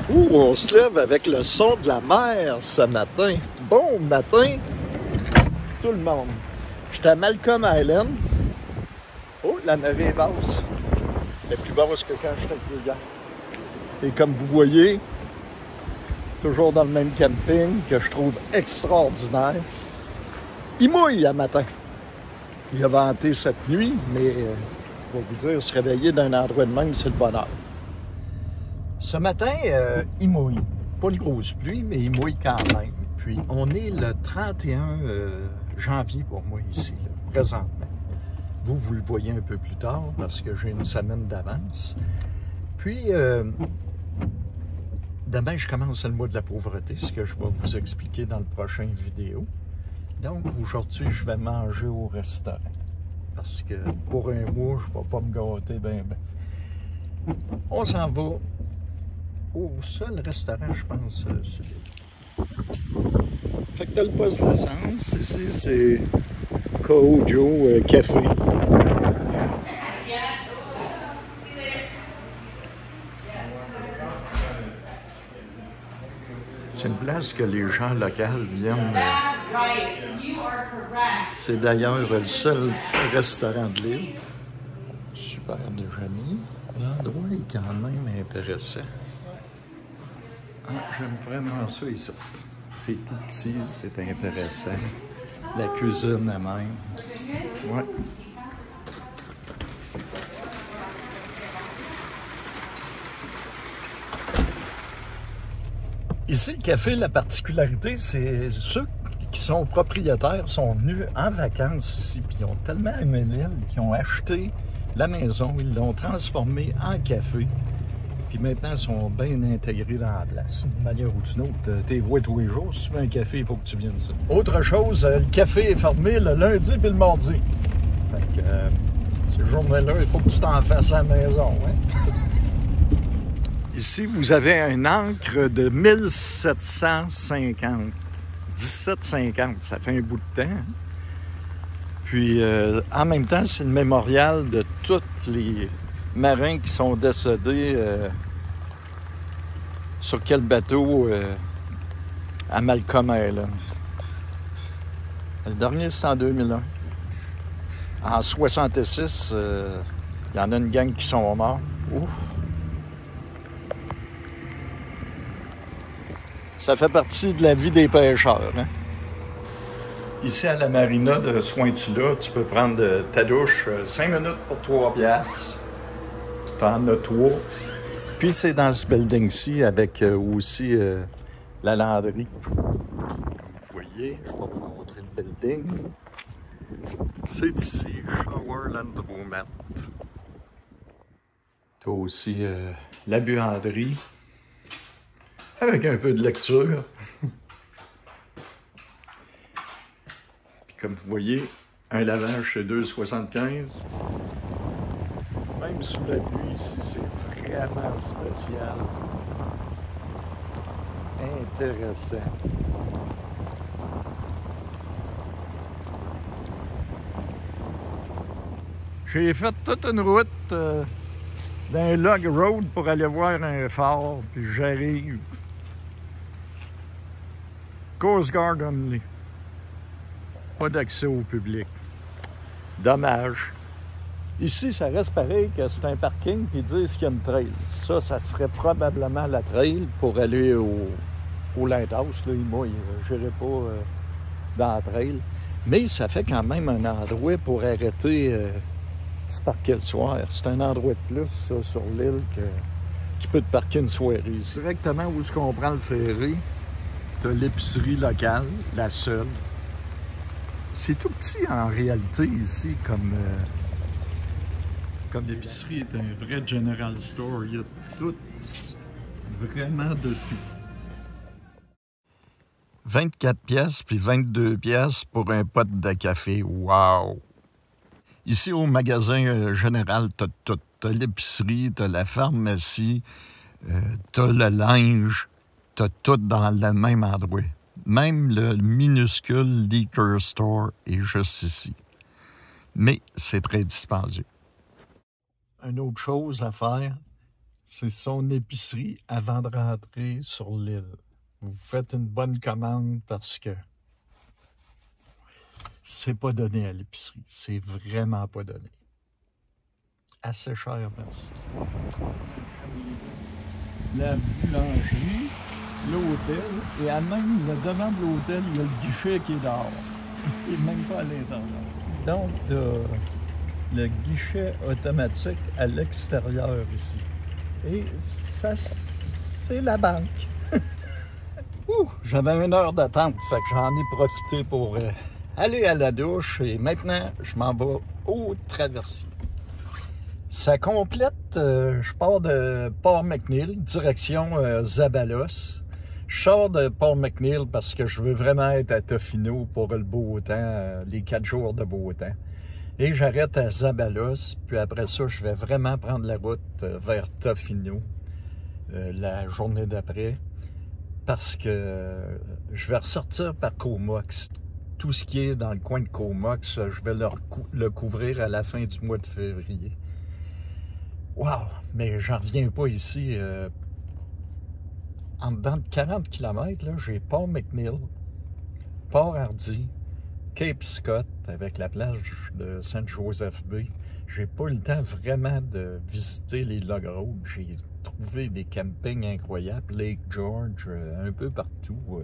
Ouh, on se lève avec le son de la mer ce matin. Bon matin, tout le monde. J'étais à Malcolm Island. Oh, la marée est basse. Elle est plus basse que quand j'étais avec les gars. Et comme vous voyez, toujours dans le même camping que je trouve extraordinaire. Il mouille à matin. Il a venté cette nuit, mais je vais vous dire, se réveiller d'un endroit de même, c'est le bonheur. Ce matin, il mouille. Pas une grosse pluie, mais il mouille quand même. Puis, on est le 31 janvier pour moi ici, là, présentement. Vous le voyez un peu plus tard parce que j'ai une semaine d'avance. Puis, demain, je commence le mois de la pauvreté, ce que je vais vous expliquer dans le prochain vidéo. Donc, aujourd'hui, je vais manger au restaurant. Parce que pour un mois, je ne vais pas me gâter ben. On s'en va au seul restaurant, je pense, sur l'île. Fait que t'as le poste d'essence. Ici, c'est Kojo Café. C'est une place que les gens locaux viennent. C'est d'ailleurs le seul restaurant de l'île. Super déjeuner. L'endroit est quand même intéressant. Ah, j'aime vraiment ça ici. C'est tout petit, c'est intéressant. La cuisine elle-même. Ouais. Ici, le café, la particularité, c'est ceux qui sont propriétaires sont venus en vacances ici, puis ils ont tellement aimé l'île qu'ils ont acheté la maison, ils l'ont transformée en café. Puis maintenant, ils sont bien intégrés dans la place. D'une manière ou d'une autre, tu les vois tous les jours. Si tu veux un café, il faut que tu viennes ici. Autre chose, le café est fermé le lundi et le mardi. Fait que ces journées-là, il faut que tu t'en fasses à la maison. Hein? Ici, vous avez un ancre de 1750. 1750, ça fait un bout de temps. Puis, en même temps, c'est le mémorial de tous les marins qui sont décédés sur quel bateau à Malcolm Island. Le dernier, c'est en 2001. En 66, il y en a une gang qui sont morts. Ouf. Ça fait partie de la vie des pêcheurs. Hein? Ici, à la marina de Sointula, tu peux prendre ta douche 5 minutes pour 3 piastres. T'en as 3. Puis c'est dans ce building-ci avec aussi la laverie. Comme vous voyez, je vais vous montrer le building. C'est ici, Shower Laundromat. Tu as aussi la buanderie avec un peu de lecture. Puis comme vous voyez, un lavage c'est 2,75. Même sous la pluie ici, c'est vraiment spécial. Intéressant. J'ai fait toute une route d'un log road pour aller voir un phare, puis j'arrive. Coast Guard only. Pas d'accès au public. Dommage. Ici, ça reste pareil que c'est un parking, puis ils disent qu'il y a une trail. Ça serait probablement la trail pour aller au lighthouse. Là, moi, je n'irai pas dans la trail. Mais ça fait quand même un endroit pour arrêter se parquer le soir. C'est un endroit de plus, ça, sur l'île, que tu peux te parquer une soirée. Directement où est-ce qu'on prend le ferry, tu as l'épicerie locale, la seule. C'est tout petit en réalité ici, comme l'épicerie est un vrai general store. Il y a tout, vraiment de tout. 24 pièces puis 22 pièces pour un pot de café. Wow! Ici, au magasin général, t'as tout. T'as l'épicerie, t'as la pharmacie, t'as le linge, t'as tout dans le même endroit. Même le minuscule liquor store est juste ici. Mais c'est très dispendieux. une autre chose à faire, c'est son épicerie avant de rentrer sur l'île. Vous faites une bonne commande parce que c'est pas donné à l'épicerie. C'est vraiment pas donné. Assez cher, merci. La boulangerie, l'hôtel, et à même devant de l'hôtel, il y a le guichet qui est dehors. Il n'est même pas à l'intérieur. Donc, le guichet automatique à l'extérieur ici. Et ça, c'est la banque. J'avais 1 heure d'attente, fait que j'en ai profité pour aller à la douche et maintenant, je m'en vais au traversier. Ça complète, je pars de Port-McNeill, direction Zabalos. Je sors de Port-McNeill parce que je veux vraiment être à Tofino pour le beau temps, les 4 jours de beau temps. Et j'arrête à Zabalos, puis après ça, je vais vraiment prendre la route vers Tofino la journée d'après, parce que je vais ressortir par Comox. Tout ce qui est dans le coin de Comox, je vais le couvrir à la fin du mois de février. Wow! Mais j'en reviens pas ici. En dedans de 40 km, là, j'ai Port-McNeill, Port-Hardy, Cape Scott, avec la plage de Saint-Joseph-Bay. J'ai pas eu le temps vraiment de visiter les log roads. J'ai trouvé des campings incroyables, Lake George, un peu partout.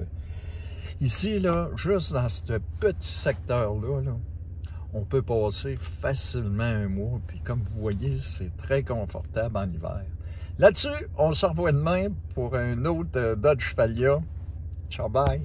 Ici, là, juste dans ce petit secteur-là, là, on peut passer facilement 1 mois. Puis comme vous voyez, c'est très confortable en hiver. Là-dessus, on se revoit demain pour un autre Dodge Falia. Ciao, bye!